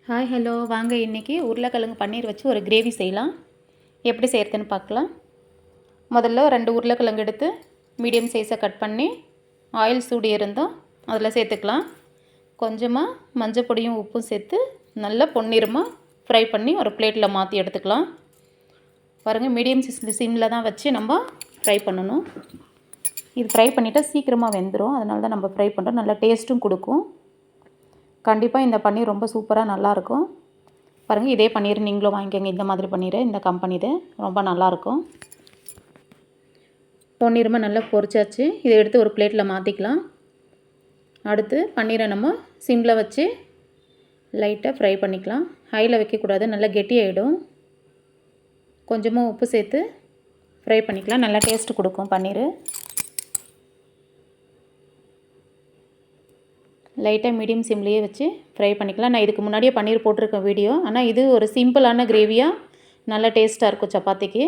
Hi hello வாங்க இன்றைக்கி உருளைக்கிழங்கு பன்னீர் வச்சு ஒரு கிரேவி செய்யலாம். எப்படி செய்கிறதுன்னு பார்க்கலாம். முதல்ல 2 உருளைக்கிழங்கு எடுத்து மீடியம் சைஸை கட் பண்ணி ஆயில் சூடு இருந்தோம் அதில் சேர்த்துக்கலாம். கொஞ்சமாக மஞ்சள் பொடியும் உப்பும் சேர்த்து நல்லா பொன்னிறமாக ஃப்ரை பண்ணி ஒரு பிளேட்டில் மாற்றி எடுத்துக்கலாம். பாருங்கள், மீடியம் சிம்மில் தான் வச்சு நம்ம ஃப்ரை பண்ணணும். இது ஃப்ரை பண்ணிவிட்டால் சீக்கிரமாக வெந்துடும். அதனால தான் நம்ம ஃப்ரை பண்ணுறோம். நல்லா டேஸ்ட்டும் கொடுக்கும். கண்டிப்பாக இந்த பன்னீர் ரொம்ப சூப்பராக நல்லாயிருக்கும். பாருங்கள், இதே பன்னீர் நீங்களும் வாங்கிக்கோங்க. இந்த மாதிரி பன்னீர் இந்த கம்பெனிது ரொம்ப நல்லாயிருக்கும். பொன்னிறமாக நல்லா பொரிச்சாச்சு. இதை எடுத்து ஒரு பிளேட்டில் மாற்றிக்கலாம். அடுத்து பன்னீரை நம்ம சிம்மில் வச்சு லைட்டாக ஃப்ரை பண்ணிக்கலாம். ஹையில் வைக்கக்கூடாது, நல்லா கெட்டியாகிடும். கொஞ்சமாக உப்பு சேர்த்து ஃப்ரை பண்ணிக்கலாம். நல்லா டேஸ்ட்டு கொடுக்கும் பன்னீர். லைட்டாக மீடியம் சிம்லேயே வச்சு ஃப்ரை பண்ணிக்கலாம். நான் இதுக்கு முன்னாடியே பன்னீர் போட்டிருக்கேன் வீடியோ. ஆனால் இது ஒரு சிம்பிளான கிரேவியாக நல்லா டேஸ்ட்டாக இருக்கும் சப்பாத்திக்கு.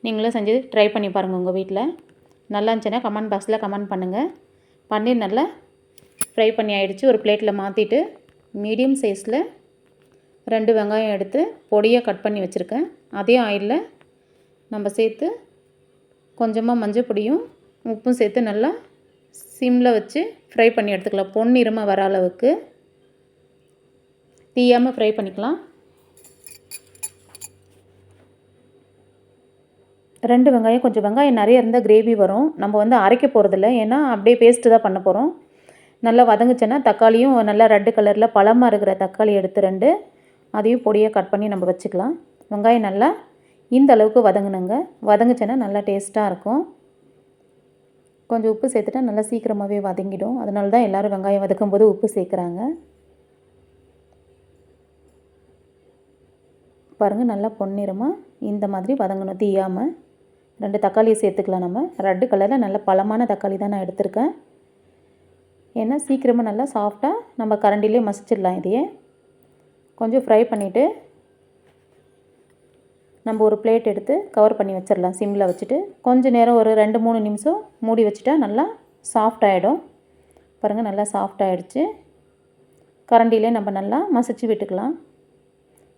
நீங்களும் செஞ்சு ட்ரை பண்ணி பாருங்கள் உங்கள் வீட்டில். நல்லா இருந்துச்சுன்னா கமெண்ட் பாக்ஸில் கமெண்ட் பண்ணுங்கள். பன்னீர் நல்லா ஃப்ரை பண்ணி ஆகிடுச்சு. ஒரு பிளேட்டில் மாற்றிட்டு மீடியம் சைஸில் 2 வெங்காயம் எடுத்து பொடியாக கட் பண்ணி வச்சுருக்கேன். அதே ஆயிலில் நம்ம சேர்த்து கொஞ்சமாக மஞ்சள் பொடியும் உப்பும் சேர்த்து நல்லா சிம்மில் வச்சு ஃப்ரை பண்ணி எடுத்துக்கலாம். பொன்னிறமாக வர அளவுக்கு தீயாமல் ஃப்ரை பண்ணிக்கலாம். 2 வெங்காயம், கொஞ்சம் வெங்காயம் நிறைய இருந்தால் கிரேவி வரும். நம்ம அரைக்க போகிறதில்ல, ஏன்னா அப்படியே பேஸ்ட்டு தான் பண்ண போகிறோம். நல்லா வதங்குச்சுன்னா தக்காளியும் நல்லா ரெட்டு கலரில் பழமாக இருக்கிற தக்காளி எடுத்து 2 அதையும் பொடியாக கட் பண்ணி நம்ம வச்சுக்கலாம். வெங்காயம் நல்லா இந்த அளவுக்கு வதங்குனுங்க. வதங்குச்சுன்னா நல்லா டேஸ்ட்டாக இருக்கும். கொஞ்சம் உப்பு சேர்த்துட்டா நல்லா சீக்கிரமாகவே வதங்கிடும். அதனால தான் எல்லோரும் வெங்காயம் வதக்கும்போது உப்பு சேர்க்குறாங்க. பாருங்கள், நல்லா பொன்னிறமாக இந்த மாதிரி வதங்கணும் தீயாமல். 2 தக்காளியை சேர்த்துக்கலாம். நம்ம ரெட்டு கலரில் நல்ல பழமான தக்காளி தான் நான் எடுத்திருக்கேன். ஏன்னா சீக்கிரமாக நல்லா சாஃப்டாக நம்ம கரண்டிலே மசிச்சிடலாம். இதையே கொஞ்சம் ஃப்ரை பண்ணிவிட்டு நம்ம ஒரு பிளேட் எடுத்து கவர் பண்ணி வச்சிடலாம். சிம்மில் வச்சுட்டு கொஞ்சம் நேரம் ஒரு 2-3 நிமிஷம் மூடி வச்சுட்டா நல்லா சாஃப்ட் ஆகிடும். பாருங்கள், நல்லா சாஃப்ட் ஆகிடுச்சு. கரண்டிலே நம்ம நல்லா மசிச்சு விட்டுக்கலாம்.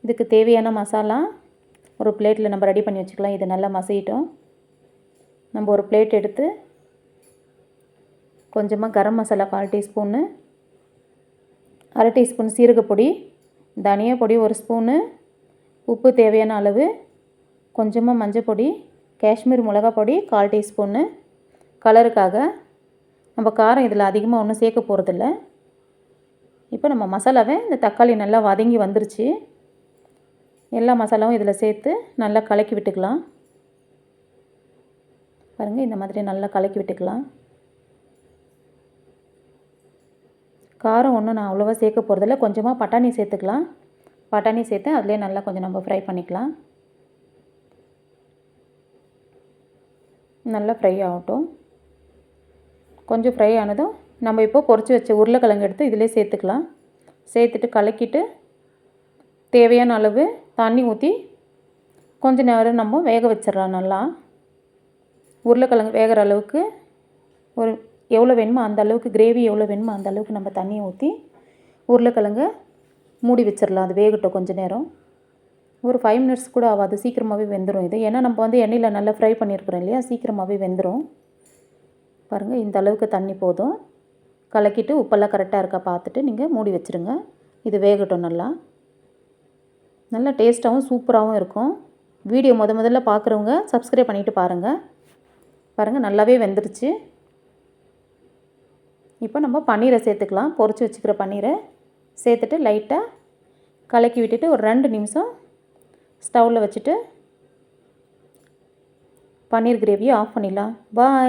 இதுக்கு தேவையான மசாலா ஒரு பிளேட்டில் நம்ம ரெடி பண்ணி வச்சுக்கலாம். இது நல்லா மசிட்டோம். நம்ம ஒரு பிளேட் எடுத்து கொஞ்சமாக கரம் மசாலா 1/4 டீஸ்பூனு, 1/2 டீஸ்பூன் சீரகப்பொடி, தனியா பொடி 1 ஸ்பூனு, உப்பு தேவையான அளவு, கொஞ்சமாக மஞ்சள் பொடி, காஷ்மீர் மிளகா பொடி 1/4 டீஸ்பூனு கலருக்காக. நம்ம காரம் இதில் அதிகமாக ஒன்றும் சேர்க்க போகிறதில்ல. இப்போ நம்ம மசாலாவை இந்த தக்காளி நல்லா வதங்கி வந்துருச்சு. எல்லா மசாலாவும் இதில் சேர்த்து நல்லா கலக்கி விட்டுக்கலாம். பாருங்கள், இந்த மாதிரி நல்லா கலக்கி விட்டுக்கலாம். காரம் ஒன்றும் நான் அவ்வளோவா சேர்க்க போகிறதில்ல. கொஞ்சமாக பட்டாணி சேர்த்துக்கலாம். பட்டாணி சேர்த்து அதிலே நல்லா கொஞ்சம் நம்ம ஃப்ரை பண்ணிக்கலாம். நல்லா ஃப்ரை ஆகட்டும். கொஞ்சம் ஃப்ரை ஆனதும் நம்ம இப்போ பொரிச்சு வச்ச உருளைக்கிழங்கு எடுத்து இதிலே சேர்த்துக்கலாம். சேர்த்துட்டு கலக்கிட்டு தேவையான அளவு தண்ணி ஊற்றி கொஞ்ச நேரம் நம்ம வேக வச்சிடலாம். நல்லா உருளைக்கிழங்கு வேகிற அளவுக்கு ஒரு எவ்வளோ வேணுமோ அந்த அளவுக்கு, கிரேவி எவ்வளோ வேணுமோ அந்த அளவுக்கு நம்ம தண்ணியை ஊற்றி உருளைக்கிழங்க மூடி வச்சிடலாம். அது வேகட்டும் கொஞ்சம் நேரம். ஒரு 5 மினிட்ஸ் கூட ஆகாது, சீக்கிரமாகவே வெந்துடும் இது. ஏன்னா நம்ம எண்ணெயில் நல்லா ஃப்ரை பண்ணியிருக்கிறோம் இல்லையா, சீக்கிரமாகவே வெந்துடும். பாருங்கள், இந்த அளவுக்கு தண்ணி போதும். கலக்கிட்டு உப்பெல்லாம் கரெக்டாக இருக்கா பார்த்துட்டு நீங்கள் மூடி வச்சுருங்க. இது வேகட்டும். நல்லா டேஸ்ட்டாகவும் சூப்பராகவும் இருக்கும். வீடியோ முதல்ல பார்க்குறவங்க சப்ஸ்கிரைப் பண்ணிவிட்டு பாருங்கள். பாருங்கள், நல்லாவே வெந்துருச்சு. இப்போ நம்ம பன்னீரை சேர்த்துக்கலாம். பொரிச்சு வச்சுக்கிற பன்னீரை சேர்த்துட்டு லைட்டாக கலக்கி விட்டுட்டு ஒரு 2 நிமிஷம் ஸ்டவ்வில் வச்சுட்டு பன்னீர் கிரேவியை ஆஃப் பண்ணிடலாம். பாய்.